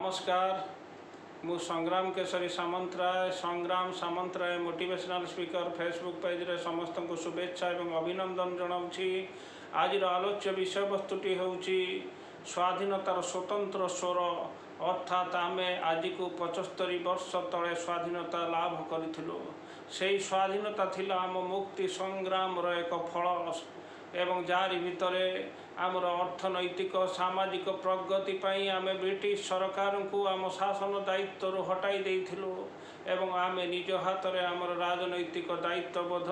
नमस्कार मु संग्राम केशरी सामंतराय संग्राम Samantaray motivational speaker Facebook page रे समस्त को शुभेच्छा एवं अभिनंदन जनाऊँगी। आज आलोच्य विषय वस्तुटी होउची स्वाधीनतार स्वतंत्र स्वर अर्थात आमे आज को 75 वर्ष तले स्वाधीनता लाभ करिथिलु। सेही स्वाधीनता थिला आम मुक्ति संग्राम रो एक फल एवं जारी भितरे आमर अर्थनैतिक सामाजिक प्रगति पाई आमे ब्रिटिश सरकार को आम शासन दायित्व हटाई देइथिलु एवं आमे निज हाथ रे आमर राजनैतिक दायित्वबोध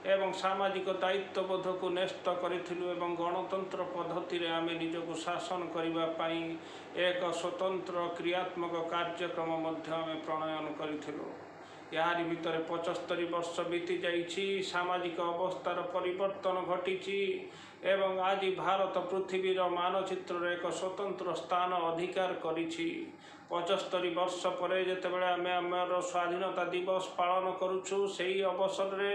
एवं सामाजिक दायित्वबोध को न्यस्त करिथिलु एवं गणतंत्र पद्धति रे आमे निजको शासन करिबा पाई एक स्वतंत्र क्रियात्मक कार्यक्रम मध्य आमे प्रणयन करिथिलु। यारी भितर 75 वर्ष बीती जाइछि। सामाजिक अवस्थार परिवर्तन घटी एवं आज भारत पृथ्वीर मानचित्र एक स्वतंत्र स्थान अधिकार करिछि। 75 वर्ष पर जेतेबेले आमे आमर स्वाधीनता दिवस पालन करुछु सेही अवसर रे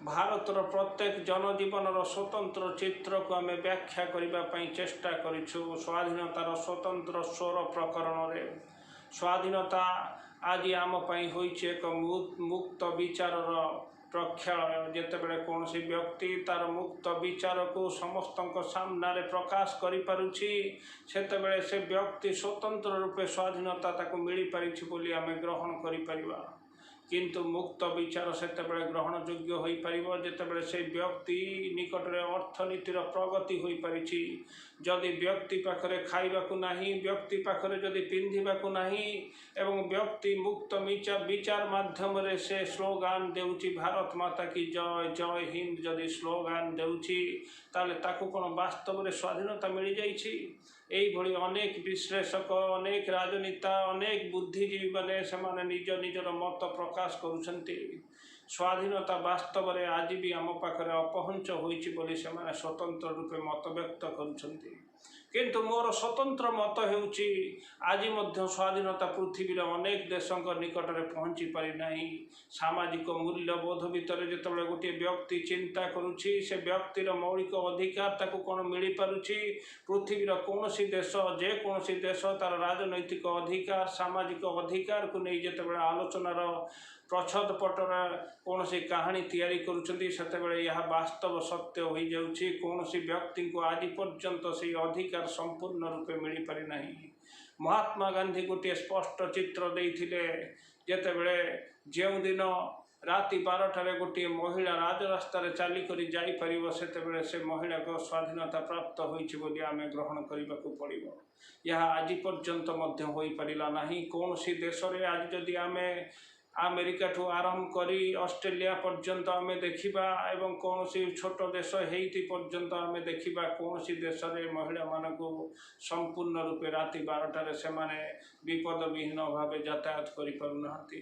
भारतर प्रत्येक जनजीवन स्वतंत्र चित्र को आमे व्याख्या करिबा पई चेष्टा करिछु। स्वाधीनतार स्वतंत्र स्वर प्रकरण रे स्वाधीनता आज आम पई होइछि एक मुक्त विचार प्रक्षालय। जेतेबेले कौन सी व्यक्ति तार मुक्त विचार को समस्त सामने प्रकाश करि पारुछि सेतेबेले से व्यक्ति स्वतंत्र रूपे स्वाधीनता ताको मिली पारिछि बोली आमे ग्रहण करि परिबा। किंतु मुक्त विचार सेतेबेले ग्रहण योग्य होई परिबो जेतेबेले से व्यक्ति निकट रे अर्थनीतिर प्रगति होई परिछि। जदि व्यक्ति पाखरे खाइबाकू नाही, व्यक्ति पाखरे जदि पिंधिबाकू नाही एवं व्यक्ति मुक्त विचार माध्यम रे से स्लोगान देउछि भारत माता की जय जय हिंद जदि स्लोगान देउछि ताले ताकू कोन वास्तव रे स्वाधीनता मिली जाइछि। एई भली अनेक विश्लेषक अनेक राजनीता अनेक बुद्धिजीवी माने सेमाने निज निजर मत प्रकाश करुछन्ति। स्वाधीनता वास्तव रे आज भी आम पाखरे अपहंच होइछि बोली सेमाने स्वतंत्र रूपे मत व्यक्त करुछन्ति। किंतु मोर स्वतंत्र मत हेउछि आज मध्य स्वाधीनता पृथ्वीर अनेक देशों निकट में पहुँची पारि नाही। सामाजिक मूल्यबोध भितर जेतेबेले गोटे व्यक्ति चिंता करुछि से व्यक्तिर मौलिक अधिकार ताको कोन मिली पारुछि। पृथ्वीर कौनसी देश जे कौनसी देश तार राजनैतिक अधिकार सामाजिक अधिकार को नहीं जेतेबेले आलोचनार प्रच्छद पटर कौन सी कहानी तैयारी करुछन्ति सेतेबेले यह वास्तव सत्य हो जाउछि। कौनसी व्यक्ति को आज पर्यंत से अधिकार संपूर्ण रूपे मिली पारि नाही। महात्मा गांधी गोटे स्पष्ट चित्र देइथिले जेतेबेले जेउ दिन राति 12टारे गोटे महिला राजरास्ता चली करी जाई परिबो सेतेबेले से महिला को स्वाधीनता प्राप्त होइछि बोली आमे ग्रहण करिबाकू पड़िबो। यह आज पर्यंत मध्य होई परिला नाही। कौनसी देश रे आज जदि आमे अमेरिका ठू आरंभ करी ऑस्ट्रेलिया पर्यंत आमे देखिबा एवं कौन सी छोट देश हेइति पर्यंत आमे देखिबा कौन सी देश रे महिला मानकू संपूर्ण रूपे राति 12टारे सेमाने विपद विहीन भाव यातायात करि पारुनाहांती।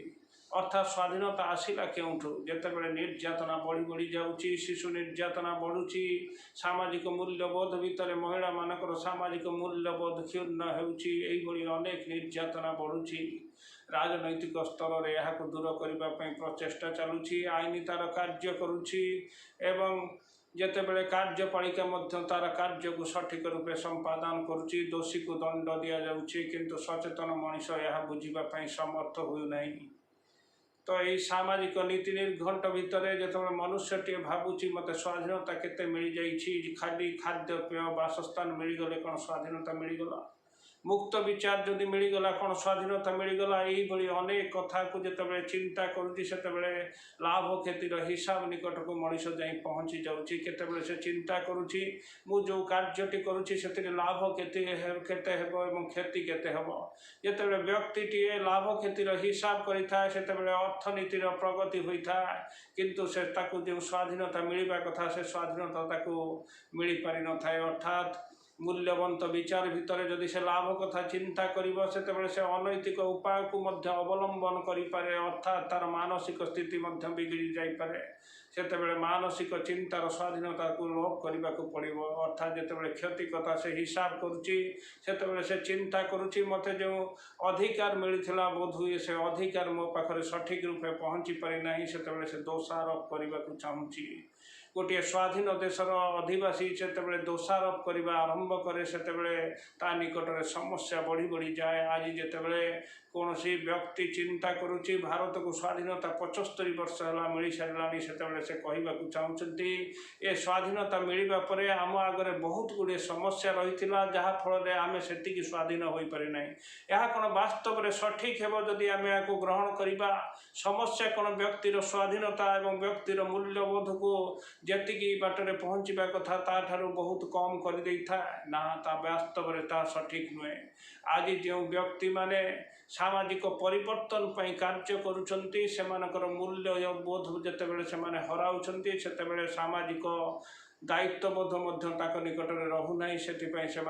अर्थात स्वाधीनता आसिला केउठू जेतेबेले निर्यातना बढ़ी बढ़ी जाउची शिशु निर्यातना बढ़ुची सामाजिक मूल्यबोध भितर महिला मानकर सामाजिक मूल्यबोध क्षुण्ण हेउची एई भली अनेक निर्यातना बढ़ुची। राजनैतिक स्तर रे याको दूर करिबा पई प्रचेष्टा चालुची आईनी तार कार्य करुची एवं जेतेबेले कार्यपालिका मध्य तार कार्य को सठिक रूपे संपादन करुची। दोषी को दंड दिया जाउची किंतु सचेतन मनीष यह बुझिबा पई समर्थ होउ नाही। तो यही सामाजिक नीति निर्घंट भितर जेतेबेले मनुष्यटी भावुची मते स्वाधीनता केते मिली जाइछि खाली खाद्य पेय बासस्थान मिलीगले कौन स्वाधीनता मिलीगला। मुक्त विचार जदि मिलीगला कौन स्वाधीनता मिलीगला। यही भली अनेक कथा को जेतेबेले चिंता करुछि सेतेबेले लाभ क्षतिर हिसाब निकट को मनीष जाई पहुँची जाउछि। केतेबेले से चिंता करुछि मु जो कार्यटी करुछि सेतिरे लाभ केते हेबो एवं क्षति केते हेबो। जेतेबेले व्यक्तिटी लाभ क्षतिर हिसाब करिथा सेतेबेले अर्थनीतिर प्रगति होइथा किंतु से ताकू जो स्वाधीनता मिलिबा कथा से स्वाधीनता ताकू मिली पारि न थाए। अर्थात मूल्यवंत विचार भितर जदि से लाभ कथा चिंता करिबो सेतेबेले से अनैतिक उपाय को मध्य अवलंबन करि पारे अर्थात तार मानसिक स्थिति मध्य बिगड़ी जाई पारे। सेतेबेले मानसिक चिंतार स्वाधीनता को लोप करिबाकू पड़िबो। अर्थात जेतेबेले क्षति कथा से हिसाब करुछि सेतेबेले से चिंता करुछि मते जो अधिकार मिलिथिला बोध हुए से अधिकार मो पाखरे सठिक रूपे पहुँची पारि नाही सेतेबेले से दोषारोप करिबाकू चाहुछि। गोटे स्वाधीन देशर अधिवासी से दोषारोप करने आरंभ करे से ता निकट में समस्या बढ़ी बढ़ी जाए। आज जितेबले कौन सी व्यक्ति चिंता करुच्ची भारत को स्वाधीनता 75 वर्ष है मिल सारा से कहवा चाहती ए स्वाधीनता मिलवा पर आम आगे बहुत गुड़े समस्या रही जहाँफल आम से स्वाधीन हो पारे ना। यह कौन वास्तव में सठिक हेब जदि आम या ग्रहण करवा समस्या कौन व्यक्तिर स्वाधीनता और व्यक्तिर मूल्यबोध को जी बाटर पहुँचा कथा ताठू बहुत कम कर दे था ना वास्तव में ता सठिक नुहे। आज जो व्यक्ति माने सामाजिक परिवर्तन पर कार्य करुँचे से मूल्यबोध जितेबाला से हराउंट से सामाजिक दायित्वबोध निकट में रहूना से कार्य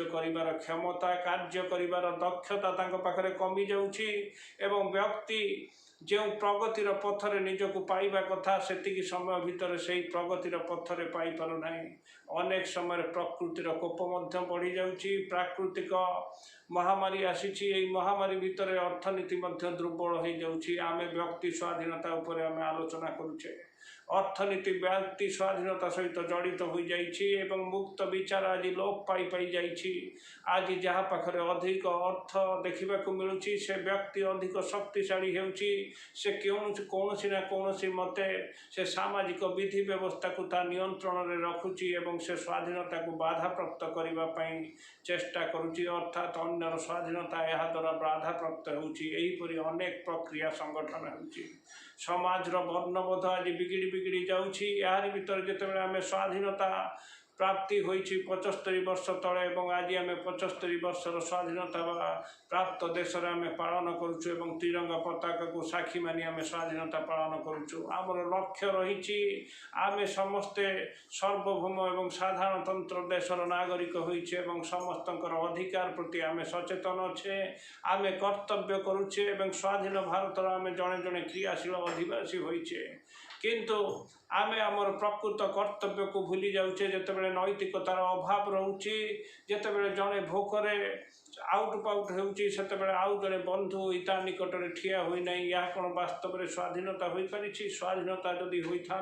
कर क्षमता कार्य कर दक्षता पाखे कमी जाऊँगी एवं व्यक्ति जो प्रगतिर पथरे निजक पाइबा कथा से समय भितर से प्रगतिर पथरे पाई पारना। अनेक समय प्रकृतिर कोप बढ़ी जाऊँगी प्राकृतिक महामारी आसी महामारी भितर अर्थनीति दुर्बल हो जाऊँगी। आम व्यक्ति स्वाधीनता उपर आम आलोचना करुचे अर्थनीति व्यक्ति स्वाधीनता सहित जड़ित हो जाइए मुक्त विचार आज लोप पाई पाई जाइए। आज जहाँ पाखरे अधिक अर्थ देखा मिलूँ से व्यक्ति अधिक शक्तिशाली होउची से कौन ना कौन मते से सामाजिक विधि व्यवस्था को ता नियंत्रण में रखुची एवं से स्वाधीनता को बाधा प्राप्त करने चेष्टा करुच्ची अर्थात अन्यर स्वाधीनता यह द्वारा बाधा प्राप्त होपरी अनेक प्रक्रिया संगठन होउची। समाज वर्णबोध आज बिगिड़ी बिगिड़ी जाऊँगी यार भीतर जितेबाला आम स्वाधीनता प्राप्ति होइछि 75 वर्ष तले एवं आज आम 75 वर्षर स्वाधीनता प्राप्त देश आम पालन करुचु एवं तिरंगा पताका को साक्षी मानी आम स्वाधीनता पालन करुचु। आमर लक्ष्य रही आम समस्ते सार्वभौम एवं साधारणतंत्र देशर नागरिक होइछे एवं समस्तंकर अधिकार प्रति आम सचेतन अच्छे आम कर्तव्य करुचे एवं स्वाधीन भारतर आम जड़े जड़े क्रियाशील अधिवासी होइछे किंतु आमे आमर प्रकृत कर्तव्य को भूली जाऊे जितेबाला नैतिकतार अभाव रोचे जितेबाला जड़े भोकरे आउट पाउट होउची सेतेबेले आउ जड़े बंधु इता निकट में ठिया हुई ना या कौन वास्तव में स्वाधीनता हो पारी। स्वाधीनता जदि होता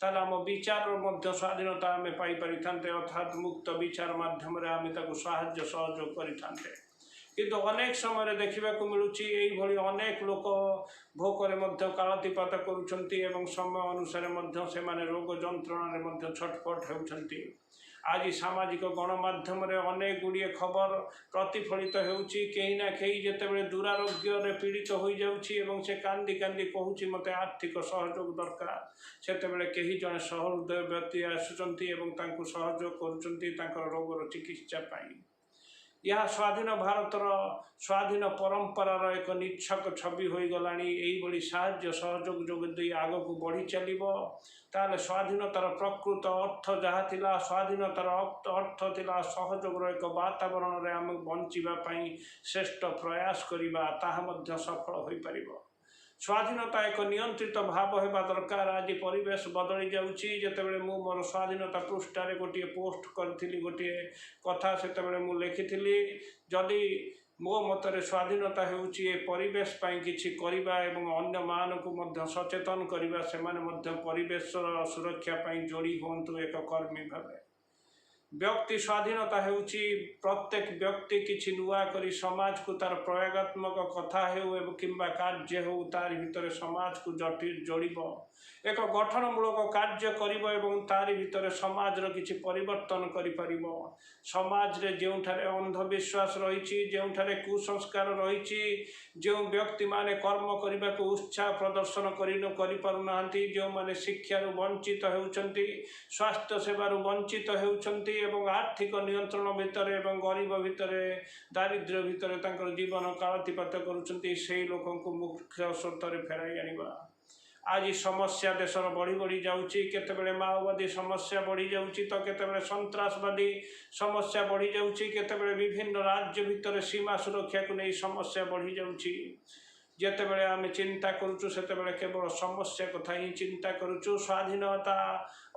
ताल आम विचार स्वाधीनता आम पाई अर्थात मुक्त विचार मध्यम आम साहाय्य सहयोग करें किंतु अनेक समय देखा मिलूँ यही अनेक लोक भोकरे कालतीपात करुँच समय अनुसार से रोग जंत्रण छटपट होती। आज सामाजिक गणमाध्यम अनेक गुड़िए खबर प्रतिफलित होउची कहीं ना कहीं जितेबाला दुरारोग्य पीड़ित हो जाउची से कांदी कांदी कहूँ मत आर्थिक सहयोग दरकार सेतेबेले कहीं जड़े सहृदय व्यक्ति आसुचंती सहयोग करुँच रोगर चिकित्सा पाई। यह स्वाधीन भारतर स्वाधीन परंपरार एक निच्छक छवि हो गला यही साहाय्य सहयोग जो आग को बढ़ी चलो ताले स्वाधीनतार प्रकृत अर्थ जहाँ थिला स्वाधीनतार अर्थ थिला सहयोग एक वातावरण में आम बंचापी श्रेष्ठ प्रयास करवा ताहा मध्य सफल हो पार। स्वाधीनता एक नियंत्रित भाव होगा दरकार। आज परिवेश बदली जाऊँगी जितेबाला मु मोर स्वाधीनता पृष्ठारे गोटे पोस्ट करी गोटे कथा से लिखी जदि मो मतरे स्वाधीनता होउची परिवेश किछि करिबा एवं अन्य मानकु सचेतन करिबा सेमाने परिवेश सुरक्षा जोड़ी हुंतु एक कर्मी भाव। व्यक्ति स्वाधीनता होउची प्रत्येक व्यक्ति किछि नुआ करी समाज को तार प्रयोगात्मक कथा हो किंबा कार्य हो तार भीतर समाज को जटिल जोड़िब एक गठनमूलक कार्य करिब एवं तार भीतर समाजर किछि परिवर्तन करि परिबो। समाज रे जेउठारे अंधविश्वास रही जेउठारे कुसंस्कार रही जो व्यक्ति माने कर्म करने को उत्साह प्रदर्शन करि पारुनाहांती जो माने शिक्षारु वंचित होउचंती स्वास्थ्य सेवारु वंचित होउचंती एवं आर्थिक नियंत्रण भितर एवं गरीब भितर दारिद्र्य भितर तांकर जीवन कालतीपात करुचंती से लोकों को मुख्य स्रोत फेराई आनिबा। आज समस्या देशर बढ़ी बढ़ी जाऊँगी केतेबेले माओवादी समस्या बढ़ी जाऊँगी तो केतेबेले सन्त्रासवादी समस्या बढ़ी जाऊँगी केतेबेले विभिन्न राज्य भितर सीमा सुरक्षा को नहीं समस्या बढ़ी जाऊँगी। ଯେତେବେଳେ ଆମେ ଚିନ୍ତା କରୁଛୁ ସେତେବେଳେ କେବଳ ସମସ୍ୟା କଥା ହିଁ ଚିନ୍ତା କରୁଛୁ। ସ୍ୱାଧୀନତା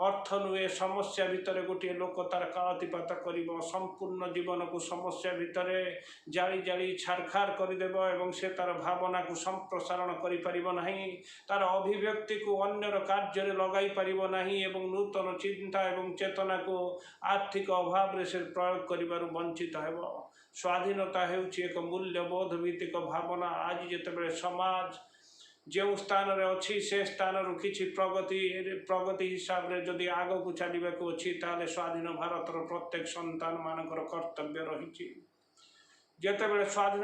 ଅର୍ଥ ନୁହେଁ ସମସ୍ୟା ଭିତରେ ଗୋଟିଏ ଲୋକ ତାର କାଳାତିପାତ କରିବ, ସମ୍ପୂର୍ଣ୍ଣ ଜୀବନକୁ ସମସ୍ୟା ଭିତରେ ଜାଳି ଜାଳି ଛାରଖାର କରିଦେବ ଏବଂ ସେ ତାର ଭାବନାକୁ ସମ୍ପ୍ରସାରଣ କରିପାରିବ ନାହିଁ, ତାର ଅଭିବ୍ୟକ୍ତିକୁ ଅନ୍ୟର କାର୍ଯ୍ୟରେ ଲଗାଇ ପାରିବ ନାହିଁ ଏବଂ ନୂତନ ଚିନ୍ତା ଏବଂ ଚେତନାକୁ ଆର୍ଥିକ ଅଭାବରେ ସେ ପ୍ରୟୋଗ କରିବାରୁ ବଞ୍ଚିତ ହେବ। ସ୍ୱାଧୀନତା ହେଉଛି ଏକ ମୂଲ୍ୟବୋଧ ଭିତ୍ତିକ ଭାବନା। ଆଜି ଯେତେବେଳେ ସମାଜ ଯେଉଁ ସ୍ଥାନରେ ଅଛି ସେ ସ୍ଥାନରୁ କିଛି ପ୍ରଗତି ହିସାବରେ ଯଦି ଆଗକୁ ଚାଲିବାକୁ ଅଛି ତାହେଲେ ସ୍ୱାଧୀନ ଭାରତର ପ୍ରତ୍ୟେକ ସନ୍ତାନମାନଙ୍କର କର୍ତ୍ତବ୍ୟ ରହିଛି। ଯେତେବେଳେ ସ୍ୱାଧୀନ